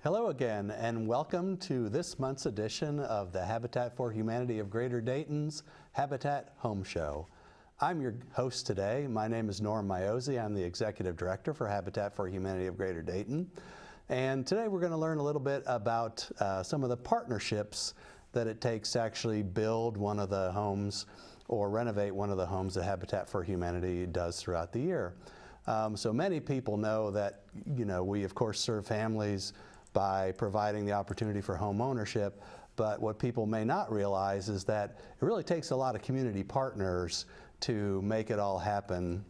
Hello again, and welcome to this month's edition of the Habitat for Humanity of Greater Dayton's Habitat Home Show. I'm your host today. My name is Norm Miozzi. I'm the Executive Director for Habitat for Humanity of Greater Dayton. And today we're going to learn a little bit about some of the partnerships that it takes to actually build one of the homes or renovate one of the homes that Habitat for Humanity does throughout the year. So many people know that, we of course serve families by providing the opportunity for home ownership, but what people may not realize is that it really takes a lot of community partners to make it all happen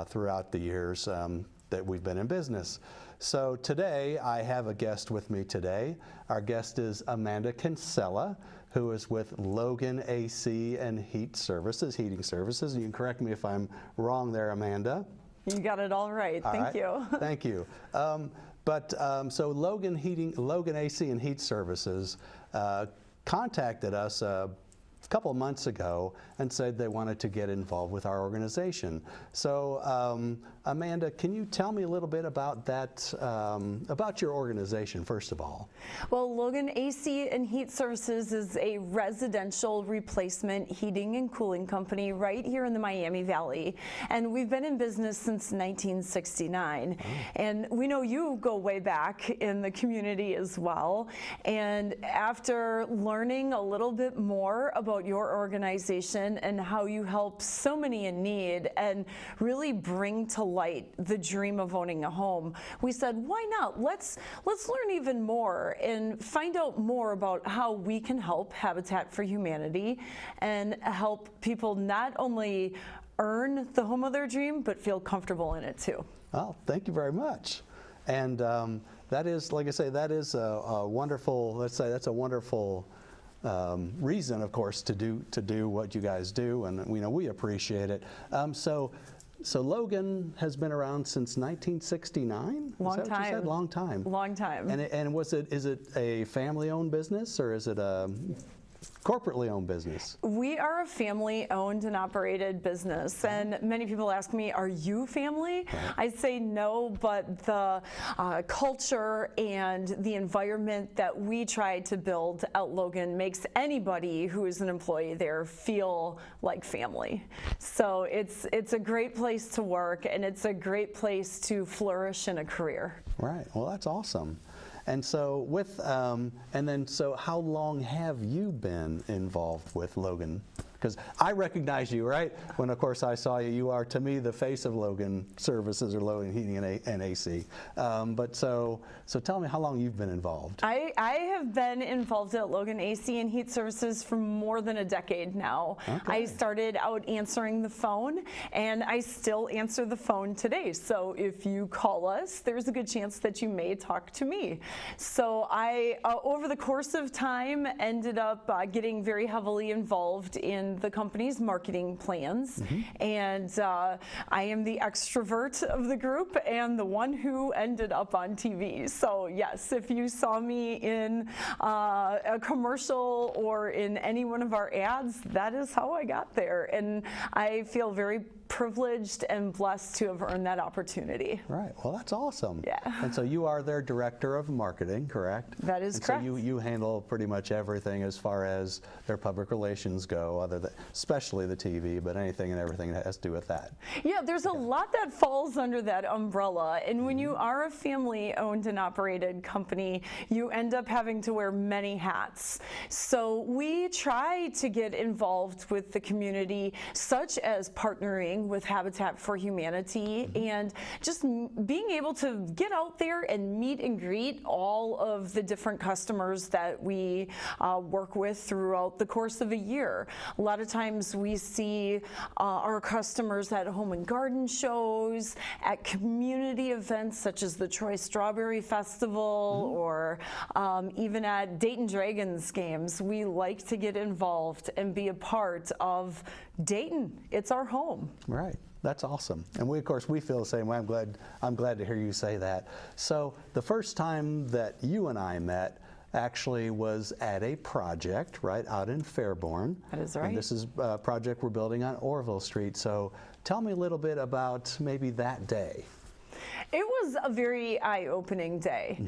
throughout the years that we've been in business. So today I have a guest with me today. Our guest is Amanda Kinsella, who is with Logan AC and Heating Services. And you can correct me if I'm wrong there, Amanda. You got it all right. Thank you. Thank you. So Logan AC and Heat Services contacted us a couple of months ago and said they wanted to get involved with our organization. So Amanda, can you tell me a little bit about that, about your organization, first of all? Well, Logan AC and Heat Services is a residential replacement heating and cooling company right here in the Miami Valley. And we've been in business since 1969. Oh. And we know you go way back in the community as well. And after learning a little bit more about your organization and how you help so many in need and really bring to light the dream of owning a home, we said, why not? Let's learn even more and find out more about how we can help Habitat for Humanity and help people not only earn the home of their dream, but feel comfortable in it too. Well, thank you very much. And that is, like I say, that is a wonderful, let's say that's a wonderful reason, of course, to do what you guys do, and we appreciate it. So Logan has been around since 1969. Long is that time. What you said? Long time. Long time. And is it a family-owned business, or is it a corporately owned business? We are a family-owned and operated business, and many people ask me, are you family? Right. I say no, but the culture and the environment that we try to build at Logan makes anybody who is an employee there feel like family. So it's a great place to work, and it's a great place to flourish in a career. Right. Well, that's awesome. And so so how long have you been involved with Logan? Because I recognize you, right? When, of course, I saw you, you are, to me, the face of Logan Services or Logan Heating and AC. So tell me how long you've been involved. I have been involved at Logan AC and Heat Services for more than a decade now. Okay. I started out answering the phone, and I still answer the phone today. So if you call us, there's a good chance that you may talk to me. So I, over the course of time, ended up getting very heavily involved in the company's marketing plans. Mm-hmm. And I am the extrovert of the group and the one who ended up on TV. So yes, if you saw me in a commercial or in any one of our ads, that is how I got there. And I feel very privileged and blessed to have earned that opportunity. Right. Well, that's awesome. Yeah. And so you are their director of marketing, correct? That is correct. So you handle pretty much everything as far as their public relations go, other than especially the TV, but anything and everything that has to do with that. Yeah, there's a lot that falls under that umbrella. And when you are a family-owned and operated company, you end up having to wear many hats. So we try to get involved with the community, such as partnering with Habitat for Humanity, and just being able to get out there and meet and greet all of the different customers that we work with throughout the course of a year. A lot of times we see our customers at home and garden shows, at community events such as the Troy Strawberry Festival, or even at Dayton Dragons games. We like to get involved and be a part of Dayton. It's our home. Right. That's awesome. And we, of course, we feel the same way. I'm glad to hear you say that. So the first time that you and I met actually was at a project right out in Fairborn. That is right. And this is a project we're building on Orville Street. So tell me a little bit about maybe that day. It was a very eye-opening day.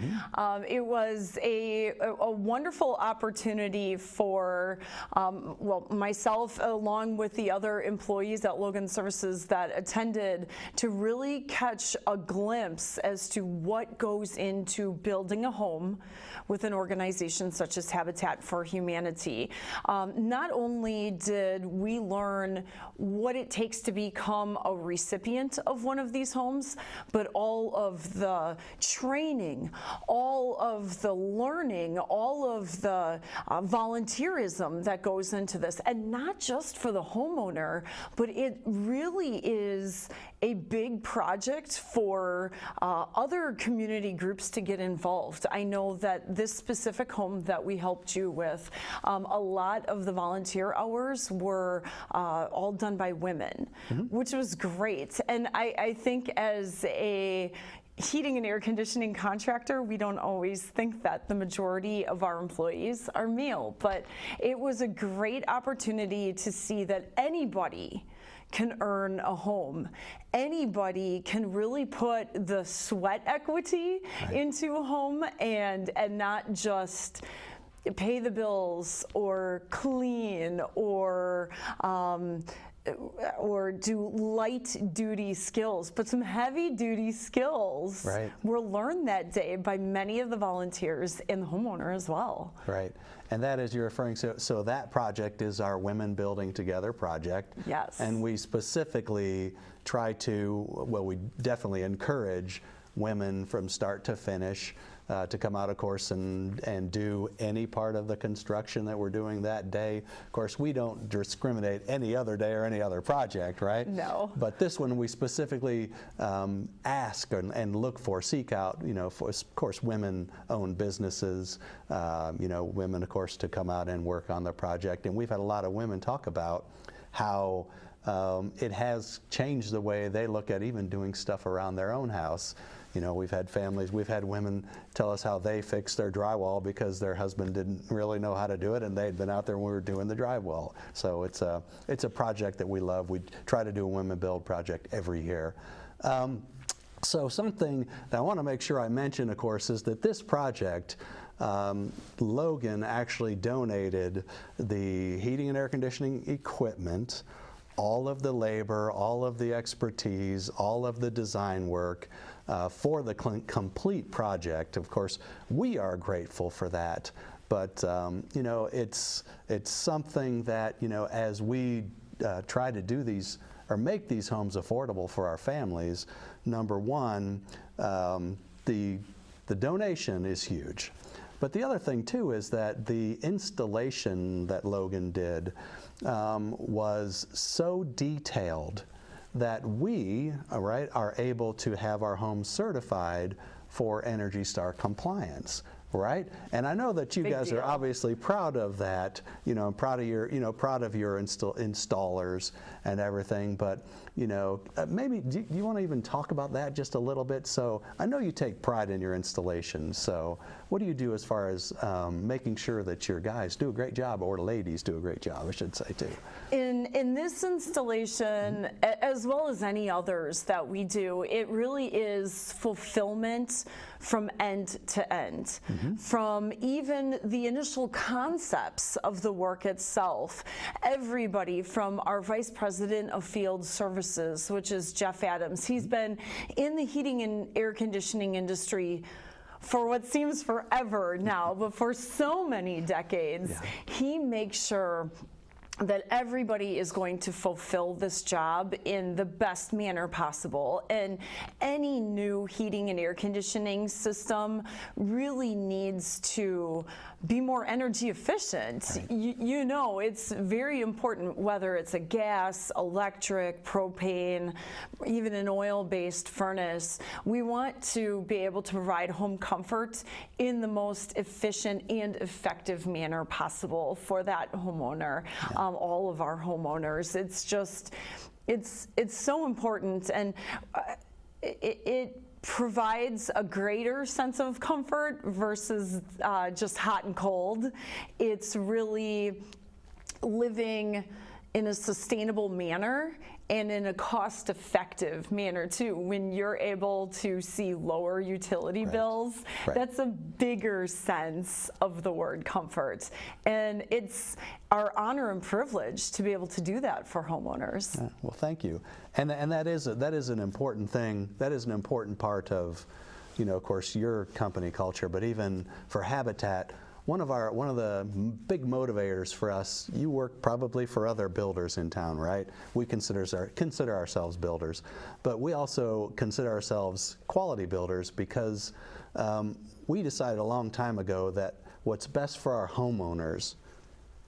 It was a wonderful opportunity for, well, myself along with the other employees at Logan Services that attended to really catch a glimpse as to what goes into building a home with an organization such as Habitat for Humanity. Not only did we learn what it takes to become a recipient of one of these homes, but all of the training, all of the learning, all of the volunteerism that goes into this, and not just for the homeowner, but it really is a big project for other community groups to get involved. I know that this specific home that we helped you with, a lot of the volunteer hours were all done by women, which was great. And I think as a heating and air conditioning contractor, we don't always think that the majority of our employees are male, but it was a great opportunity to see that anybody can earn a home. Anybody can really put the sweat equity into a home and not just pay the bills or clean or do light duty skills, but some heavy duty skills were learned that day by many of the volunteers and the homeowner as well. Right, and that is you're referring to, so that project is our Women Building Together project. Yes. And we specifically try to, well, we definitely encourage women from start to finish to come out, of course, and do any part of the construction that we're doing that day. Of course, we don't discriminate any other day or any other project, right? No. But this one we specifically ask and look for, seek out, you know, for, of course, women-owned businesses, you know, women, of course, to come out and work on the project. And we've had a lot of women talk about how it has changed the way they look at even doing stuff around their own house. You know, we've had families, we've had women tell us how they fixed their drywall because their husband didn't really know how to do it, and they'd been out there when we were doing the drywall. So it's a project that we love. We try to do a Women Build project every year. So something that I want to make sure I mention, of course, is that this project, Logan actually donated the heating and air conditioning equipment, all of the labor, all of the expertise, all of the design work for the complete project. Of course, we are grateful for that, but you know, it's something that, you know, as we try to do these or make these homes affordable for our families, number one, the donation is huge. But the other thing too is that the installation that Logan did was so detailed that we, are able to have our homes certified for Energy Star compliance. Right, and I know that you Big guys deal. are obviously proud of that, you know, proud of your, proud of your installers and everything. But you know, maybe do you want to even talk about that just a little bit? So I know you take pride in your installations. So what do you do as far as making sure that your guys do a great job, or ladies do a great job, I should say too? In this installation, as well as any others that we do, it really is fulfillment from end to end. From even the initial concepts of the work itself. Everybody from our Vice President of Field Services, which is Jeff Adams, he's been in the heating and air conditioning industry for what seems forever now, but for so many decades. He makes sure that everybody is going to fulfill this job in the best manner possible. And any new heating and air conditioning system really needs to be more energy efficient. You know, it's very important whether it's a gas, electric, propane, even an oil-based furnace. We want to be able to provide home comfort in the most efficient and effective manner possible for that homeowner, all of our homeowners. It's just, it's so important, and it provides a greater sense of comfort versus just hot and cold. It's really living in a sustainable manner and in a cost-effective manner too. When you're able to see lower utility bills, that's a bigger sense of the word comfort. And it's our honor and privilege to be able to do that for homeowners. Well, thank you. And that is an important thing. That is an important part of, of course, your company culture, but even for Habitat, one of the big motivators for us, you work probably for other builders in town, right? We consider ourselves builders, but we also consider ourselves quality builders because we decided a long time ago that what's best for our homeowners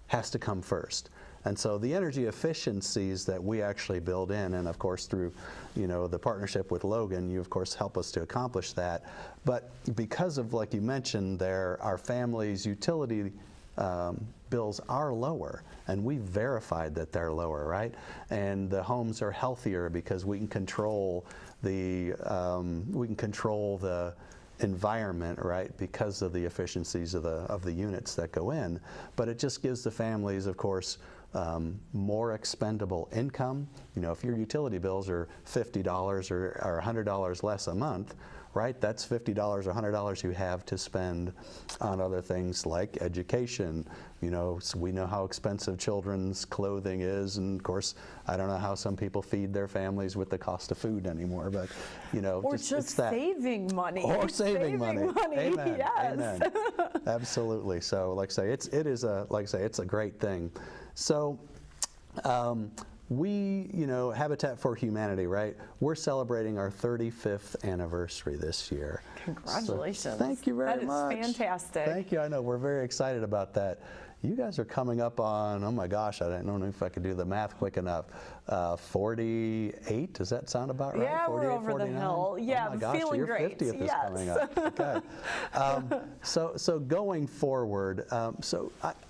has to come first. And so the energy efficiencies that we actually build in, and of course through, the partnership with Logan, you of course help us to accomplish that. But because of, like you mentioned there, our family's utility bills are lower, and we verified that they're lower, right? And the homes are healthier because we can control the environment, right, because of the efficiencies of the units that go in. But it just gives the families, of course, more expendable income. If your utility bills are $50 or $100 less a month, right, that's $50 or $100 you have to spend on other things like education. So we know how expensive children's clothing is, and of course, I don't know how some people feed their families with the cost of food anymore, but or just saving money. Or saving money. Amen. Yes. Amen. Absolutely. So, like I say, it's a great thing. So, we, Habitat for Humanity, right? We're celebrating our 35th anniversary this year. Congratulations. So thank you very much. That is fantastic. Thank you. I know we're very excited about that. You guys are coming up on, oh my gosh, I don't know if I could do the math quick enough. 48, does that sound about right? Yeah, we're over 49? The hill. Yeah, oh my gosh, feeling your great. 50th is coming up. Okay. So going forward,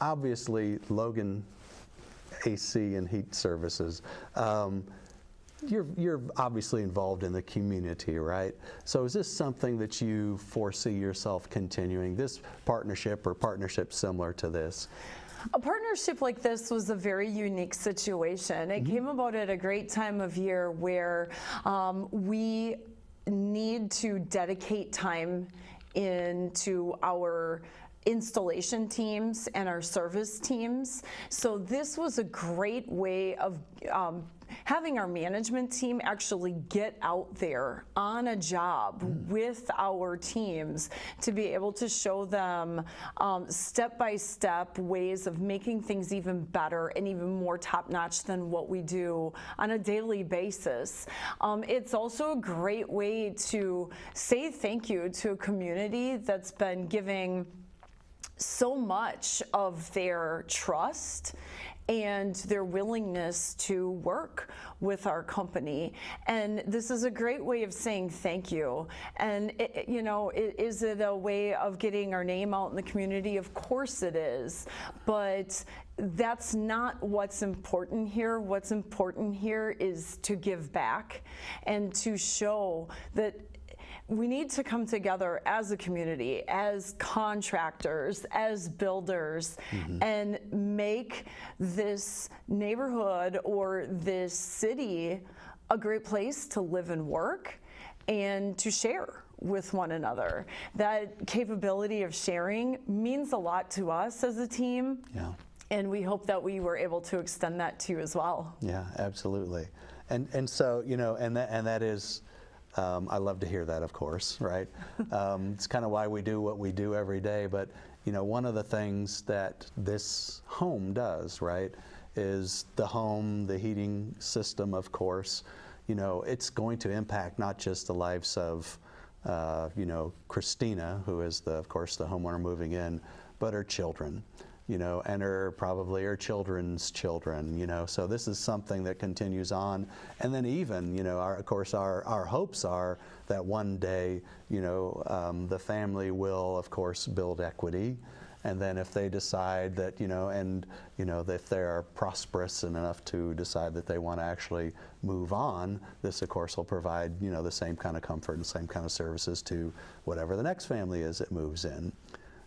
obviously Logan AC and heat services. You're obviously involved in the community, right? So is this something that you foresee yourself continuing, this partnership or partnerships similar to this? A partnership like this was a very unique situation. It came about at a great time of year where we need to dedicate time into our installation teams and our service teams. So this was a great way of having our management team actually get out there on a job with our teams to be able to show them step-by-step ways of making things even better and even more top-notch than what we do on a daily basis. It's also a great way to say thank you to a community that's been giving so much of their trust and their willingness to work with our company. And this is a great way of saying thank you. And is it a way of getting our name out in the community? Of course it is. But that's not what's important here. What's important here is to give back and to show that we need to come together as a community, as contractors, as builders, and make this neighborhood or this city a great place to live and work and to share with one another. That capability of sharing means a lot to us as a team. Yeah. And we hope that we were able to extend that to you as well. Yeah, absolutely. And so, and that is, I love to hear that, of course, right? It's kind of why we do what we do every day. But, one of the things that this home does, right, is the home, the heating system, of course, it's going to impact not just the lives of, Christina, who is, of course, the homeowner moving in, but her children. And probably her children's children, so this is something that continues on. And then even, of course, our hopes are that one day, the family will, of course, build equity. And then if they decide that, if they are prosperous enough to decide that they want to actually move on, this, of course, will provide, the same kind of comfort and same kind of services to whatever the next family is that moves in.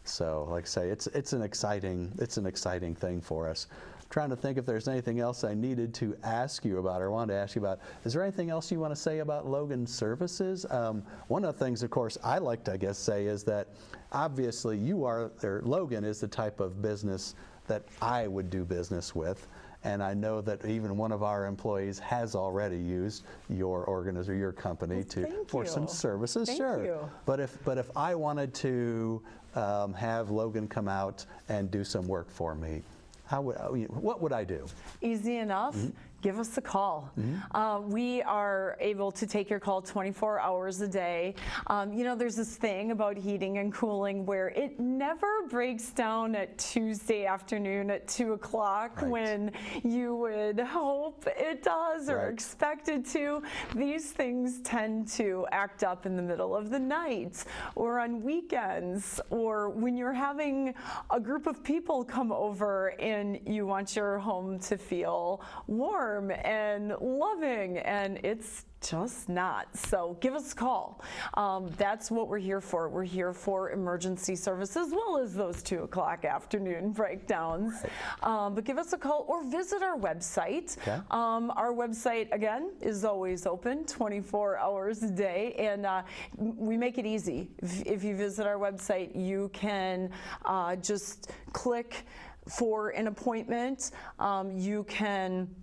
So, like I say, it's an exciting thing for us. trying to think if there's anything else I needed to ask you about or wanted to ask you about. Is there anything else you want to say about Logan Services? One of the things, of course, I like to, I guess, say is that obviously Logan is the type of business that I would do business with. And I know that even one of our employees has already used your your company for some services. Thank sure. you. But if I wanted to have Logan come out and do some work for me, what would I do? Easy enough. Give us a call. We are able to take your call 24 hours a day. You know, there's this thing about heating and cooling where it never breaks down at Tuesday afternoon at 2 o'clock when you would hope it does or expect it to. These things tend to act up in the middle of the night or on weekends, or when you're having a group of people come over and you want your home to feel warm and loving, and it's just not. So give us a call. That's what we're here for. We're here for emergency service as well as those 2 o'clock afternoon breakdowns. But give us a call or visit our website. Our website, again, is always open 24 hours a day, and we make it easy. If you visit our website, you can just click for an appointment. You can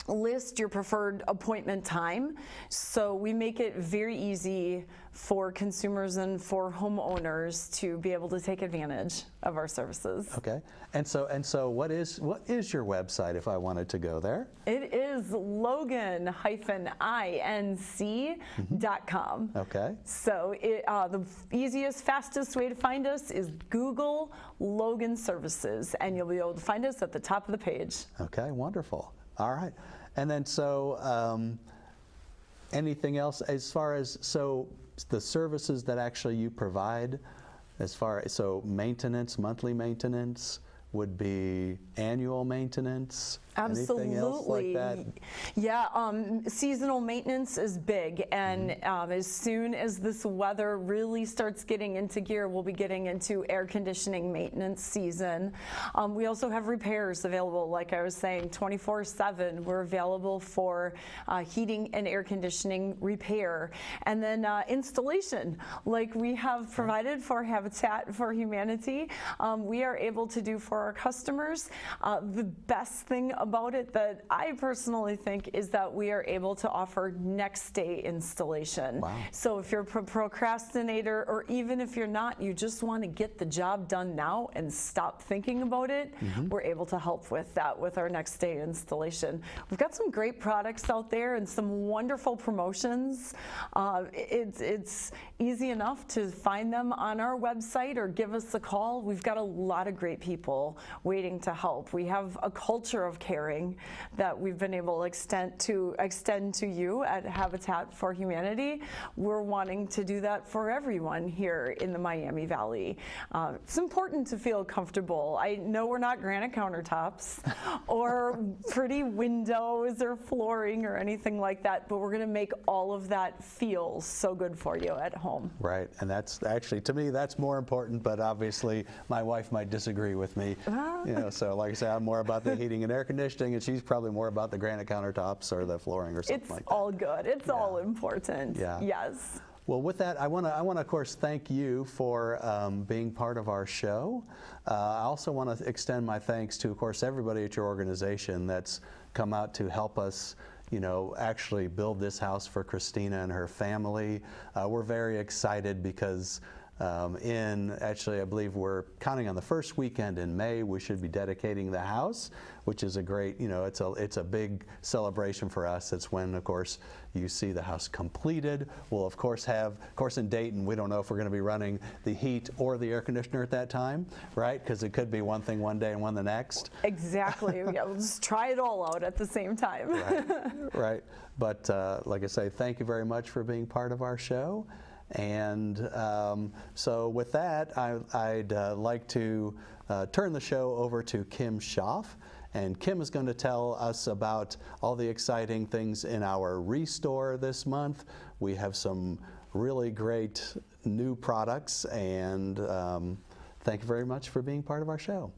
list your preferred appointment time. So we make it very easy for consumers and for homeowners to be able to take advantage of our services. Okay. And so what is your website if I wanted to go there? It is logan-inc.com. Okay. So the easiest, fastest way to find us is Google Logan Services, and you'll be able to find us at the top of the page. Okay, wonderful. All right. And then anything else as far as the services that actually you provide, maintenance, monthly maintenance would be annual maintenance? Absolutely. Anything else like that? Yeah, seasonal maintenance is big, and as soon as this weather really starts getting into gear, we'll be getting into air conditioning maintenance season. We also have repairs available, like I was saying, 24/7. We're available for heating and air conditioning repair. And then installation, like we have provided for Habitat for Humanity, we are able to do for our customers. The best thing about it that I personally think is that we are able to offer next day installation. Wow. So if you're a procrastinator, or even if you're not, you just want to get the job done now and stop thinking about it, we're able to help with that with our next day installation. We've got some great products out there and some wonderful promotions. It's easy enough to find them on our website or give us a call. We've got a lot of great people waiting to help. We have a culture of caring that we've been able to extend to you at Habitat for Humanity. We're wanting to do that for everyone here in the Miami Valley. It's important to feel comfortable. I know we're not granite countertops or pretty windows or flooring or anything like that, but we're going to make all of that feel so good for you at home. Right, and that's actually, to me, that's more important, but obviously my wife might disagree with me. So like I said, I'm more about the heating and air conditioning, and she's probably more about the granite countertops or the flooring or something like that. It's all good. It's all important. Yeah. Yes. Well, with that, I want to, of course, thank you for being part of our show. I also want to extend my thanks to, of course, everybody at your organization that's come out to help us, actually build this house for Christina and her family. We're very excited because actually, I believe we're counting on the first weekend in May, we should be dedicating the house, which is a great, it's a big celebration for us. It's when, of course, you see the house completed. We'll, of course, in Dayton, we don't know if we're going to be running the heat or the air conditioner at that time, right? Because it could be one thing one day and one the next. Exactly. Yeah, we'll just try it all out at the same time. Right. But like I say, thank you very much for being part of our show. And so with that, I'd like to turn the show over to Kim Schaaf. And Kim is going to tell us about all the exciting things in our Restore this month. We have some really great new products, and thank you very much for being part of our show.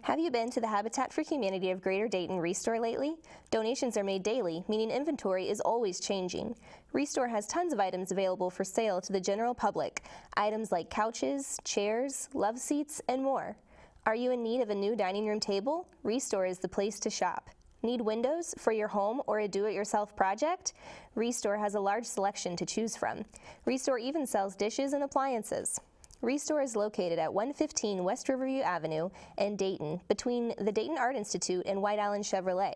Have you been to the Habitat for Humanity of Greater Dayton Restore lately? Donations are made daily, meaning inventory is always changing. Restore has tons of items available for sale to the general public. Items like couches, chairs, love seats, and more. Are you in need of a new dining room table? Restore is the place to shop. Need windows for your home or a do-it-yourself project? Restore has a large selection to choose from. Restore even sells dishes and appliances. Restore is located at 115 West Riverview Avenue in Dayton, between the Dayton Art Institute and White Island Chevrolet.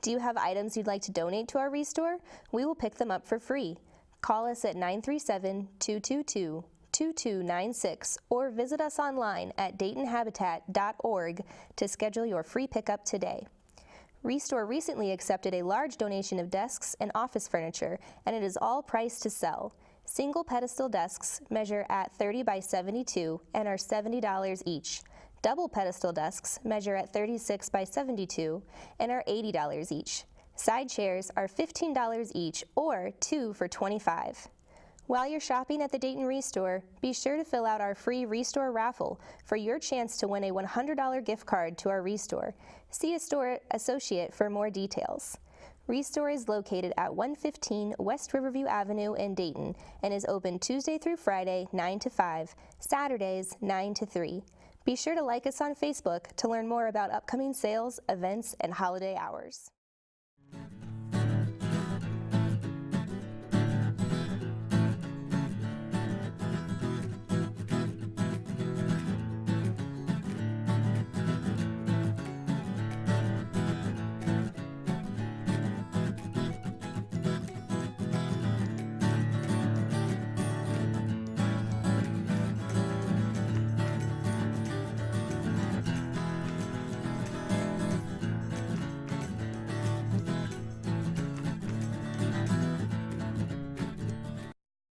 Do you have items you'd like to donate to our Restore? We will pick them up for free. Call us at 937-222-2296 or visit us online at daytonhabitat.org to schedule your free pickup today. Restore recently accepted a large donation of desks and office furniture, and it is all priced to sell. Single pedestal desks measure at 30 by 72 and are $70 each. Double pedestal desks measure at 36 by 72 and are $80 each. Side chairs are $15 each, or 2 for $25. While you're shopping at the Dayton Restore, be sure to fill out our free Restore raffle for your chance to win a $100 gift card to our Restore. See a store associate for more details. Restore is located at 115 West Riverview Avenue in Dayton and is open Tuesday through Friday 9 to 5, Saturdays 9 to 3. Be sure to like us on Facebook to learn more about upcoming sales, events, and holiday hours.